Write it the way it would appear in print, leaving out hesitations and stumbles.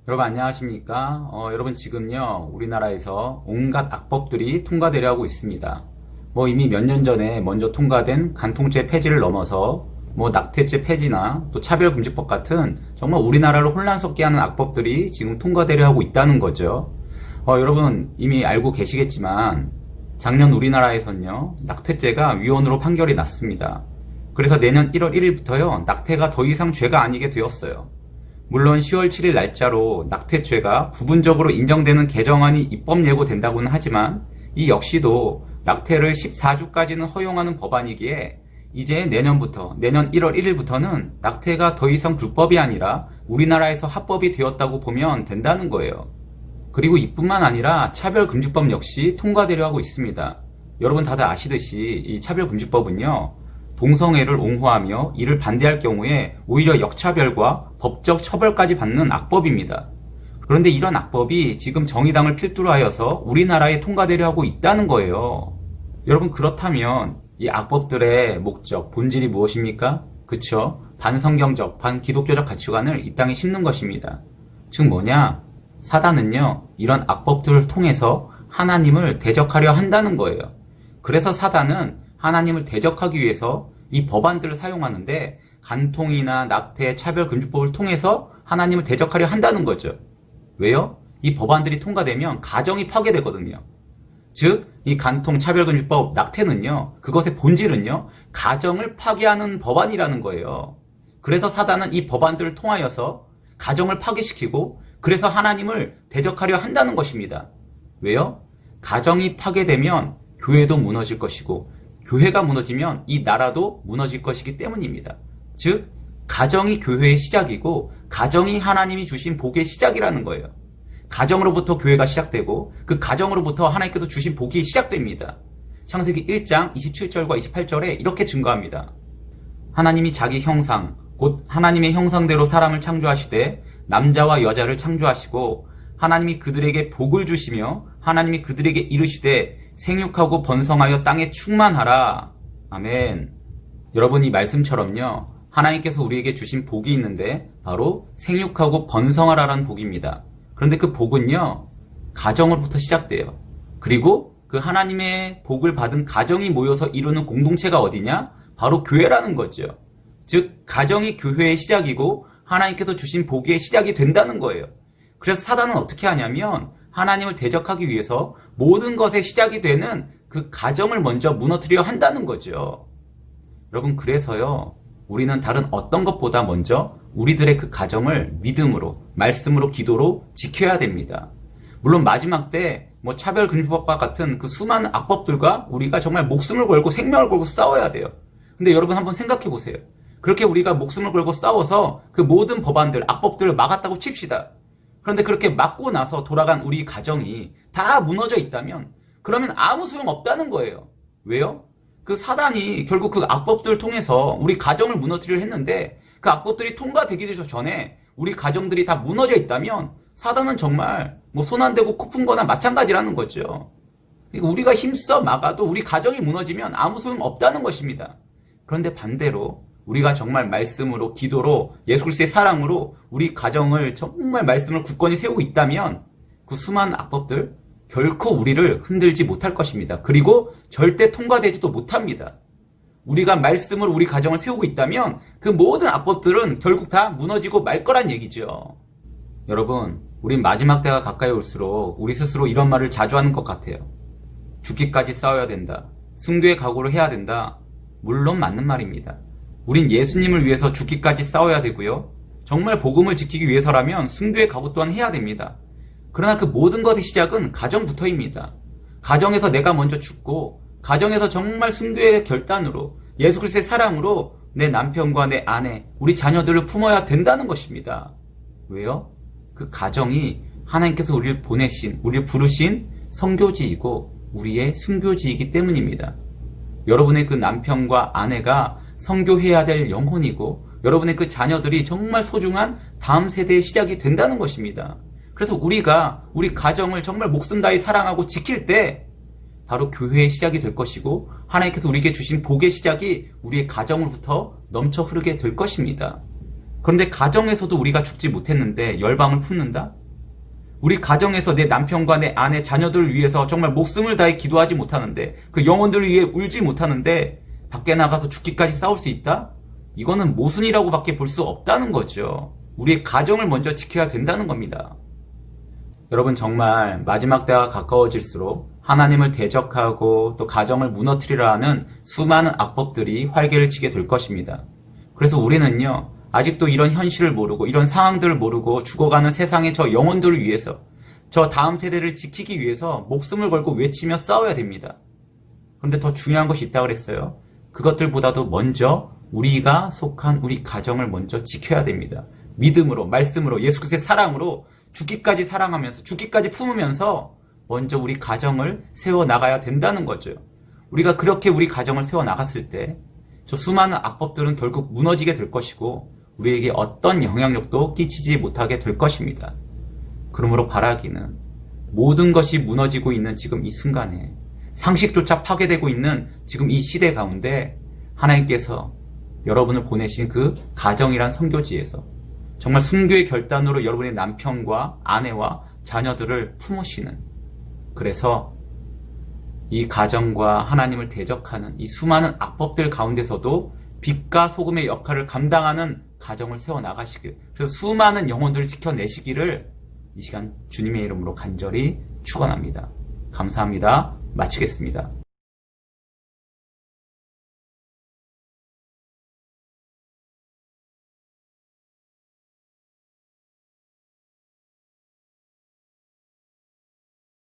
여러분 안녕하십니까? 여러분 지금요 우리나라에서 온갖 악법들이 통과되려 하고 있습니다. 이미 몇 년 전에 먼저 통과된 간통죄 폐지를 넘어서 낙태죄 폐지나 또 차별금지법 같은 정말 우리나라를 혼란스럽게 하는 악법들이 지금 통과되려 하고 있다는 거죠. 여러분 이미 알고 계시겠지만 작년 우리나라에선요 낙태죄가 위헌으로 판결이 났습니다. 그래서 내년 1월 1일부터요 낙태가 더 이상 죄가 아니게 되었어요. 물론 10월 7일 날짜로 낙태죄가 부분적으로 인정되는 개정안이 입법 예고된다고는 하지만 이 역시도 낙태를 14주까지는 허용하는 법안이기에 이제 내년 1월 1일부터는 낙태가 더 이상 불법이 아니라 우리나라에서 합법이 되었다고 보면 된다는 거예요. 그리고 이뿐만 아니라 차별금지법 역시 통과되려 하고 있습니다. 여러분 다들 아시듯이 이 차별금지법은요 동성애를 옹호하며 이를 반대할 경우에 오히려 역차별과 법적 처벌까지 받는 악법입니다. 그런데 이런 악법이 지금 정의당을 필두로 하여서 우리나라에 통과되려 하고 있다는 거예요. 여러분 그렇다면 이 악법들의 목적, 본질이 무엇입니까? 그쵸? 반성경적, 반기독교적 가치관을 이 땅에 심는 것입니다. 즉 뭐냐? 사단은요 이런 악법들을 통해서 하나님을 대적하려 한다는 거예요. 그래서 사단은 하나님을 대적하기 위해서 이 법안들을 사용하는데 간통이나 낙태, 차별금지법을 통해서 하나님을 대적하려 한다는 거죠. 왜요? 이 법안들이 통과되면 가정이 파괴되거든요. 즉, 이 간통, 차별금지법, 낙태는요, 그것의 본질은요, 가정을 파괴하는 법안이라는 거예요. 그래서 사단은 이 법안들을 통하여서 가정을 파괴시키고 그래서 하나님을 대적하려 한다는 것입니다. 왜요? 가정이 파괴되면 교회도 무너질 것이고 교회가 무너지면 이 나라도 무너질 것이기 때문입니다. 즉 가정이 교회의 시작이고 가정이 하나님이 주신 복의 시작이라는 거예요. 가정으로부터 교회가 시작되고 그 가정으로부터 하나님께서 주신 복이 시작됩니다. 창세기 1장 27절과 28절에 이렇게 증거합니다. 하나님이 자기 형상 곧 하나님의 형상대로 사람을 창조하시되 남자와 여자를 창조하시고 하나님이 그들에게 복을 주시며 하나님이 그들에게 이르시되 생육하고 번성하여 땅에 충만하라. 아멘. 여러분 이 말씀처럼요. 하나님께서 우리에게 주신 복이 있는데 바로 생육하고 번성하라라는 복입니다. 그런데 그 복은요. 가정으로부터 시작돼요. 그리고 그 하나님의 복을 받은 가정이 모여서 이루는 공동체가 어디냐? 바로 교회라는 거죠. 즉 가정이 교회의 시작이고 하나님께서 주신 복의 시작이 된다는 거예요. 그래서 사단은 어떻게 하냐면 하나님을 대적하기 위해서 모든 것의 시작이 되는 그 가정을 먼저 무너뜨려 한다는 거죠. 여러분 그래서요 우리는 다른 어떤 것보다 먼저 우리들의 그 가정을 믿음으로 말씀으로 기도로 지켜야 됩니다. 물론 마지막 때 차별금지법과 같은 그 수많은 악법들과 우리가 정말 목숨을 걸고 생명을 걸고 싸워야 돼요. 근데 여러분 한번 생각해 보세요. 그렇게 우리가 목숨을 걸고 싸워서 그 모든 법안들 악법들을 막았다고 칩시다. 그런데 그렇게 막고 나서 돌아간 우리 가정이 다 무너져 있다면 그러면 아무 소용 없다는 거예요. 왜요? 그 사단이 결국 그 악법들을 통해서 우리 가정을 무너뜨리려 했는데 그 악법들이 통과되기 전에 우리 가정들이 다 무너져 있다면 사단은 정말 손 안 대고 코 푼 거나 마찬가지라는 거죠. 우리가 힘써 막아도 우리 가정이 무너지면 아무 소용 없다는 것입니다. 그런데 반대로 우리가 정말 말씀으로 기도로 예수 그리스도의 사랑으로 우리 가정을 정말 말씀을 굳건히 세우고 있다면 그 수많은 악법들 결코 우리를 흔들지 못할 것입니다. 그리고 절대 통과되지도 못합니다. 우리가 말씀으로 우리 가정을 세우고 있다면 그 모든 악법들은 결국 다 무너지고 말 거란 얘기죠. 여러분 우린 마지막 때가 가까이 올수록 우리 스스로 이런 말을 자주 하는 것 같아요. 죽기까지 싸워야 된다. 순교의 각오를 해야 된다. 물론 맞는 말입니다. 우린 예수님을 위해서 죽기까지 싸워야 되고요. 정말 복음을 지키기 위해서라면 순교의 각오 또한 해야 됩니다. 그러나 그 모든 것의 시작은 가정부터입니다. 가정에서 내가 먼저 죽고 가정에서 정말 순교의 결단으로 예수 그리스도의 사랑으로 내 남편과 내 아내, 우리 자녀들을 품어야 된다는 것입니다. 왜요? 그 가정이 하나님께서 우리를 보내신, 우리를 부르신 선교지이고 우리의 순교지이기 때문입니다. 여러분의 그 남편과 아내가 선교해야 될 영혼이고 여러분의 그 자녀들이 정말 소중한 다음 세대의 시작이 된다는 것입니다. 그래서 우리가 우리 가정을 정말 목숨 다해 사랑하고 지킬 때 바로 교회의 시작이 될 것이고 하나님께서 우리에게 주신 복의 시작이 우리의 가정으로부터 넘쳐 흐르게 될 것입니다. 그런데 가정에서도 우리가 죽지 못했는데 열방을 품는다? 우리 가정에서 내 남편과 내 아내, 자녀들을 위해서 정말 목숨을 다해 기도하지 못하는데, 그 영혼들을 위해 울지 못하는데 밖에 나가서 죽기까지 싸울 수 있다? 이거는 모순이라고 밖에 볼 수 없다는 거죠. 우리의 가정을 먼저 지켜야 된다는 겁니다. 여러분, 정말 마지막 때가 가까워질수록 하나님을 대적하고 또 가정을 무너뜨리려 하는 수많은 악법들이 활개를 치게 될 것입니다. 그래서 우리는요, 아직도 이런 현실을 모르고 이런 상황들을 모르고 죽어가는 세상의 저 영혼들을 위해서, 저 다음 세대를 지키기 위해서 목숨을 걸고 외치며 싸워야 됩니다. 그런데 더 중요한 것이 있다고 그랬어요. 그것들보다도 먼저 우리가 속한 우리 가정을 먼저 지켜야 됩니다. 믿음으로, 말씀으로, 예수 그리스도의 사랑으로 죽기까지 사랑하면서, 죽기까지 품으면서 먼저 우리 가정을 세워나가야 된다는 거죠. 우리가 그렇게 우리 가정을 세워나갔을 때 저 수많은 악법들은 결국 무너지게 될 것이고 우리에게 어떤 영향력도 끼치지 못하게 될 것입니다. 그러므로 바라기는 모든 것이 무너지고 있는 지금 이 순간에, 상식조차 파괴되고 있는 지금 이 시대 가운데 하나님께서 여러분을 보내신 그 가정이란 선교지에서 정말 순교의 결단으로 여러분의 남편과 아내와 자녀들을 품으시는, 그래서 이 가정과 하나님을 대적하는 이 수많은 악법들 가운데서도 빛과 소금의 역할을 감당하는 가정을 세워나가시길, 그래서 수많은 영혼들을 지켜내시기를 이 시간 주님의 이름으로 간절히 축원합니다. 감사합니다. 마치겠습니다.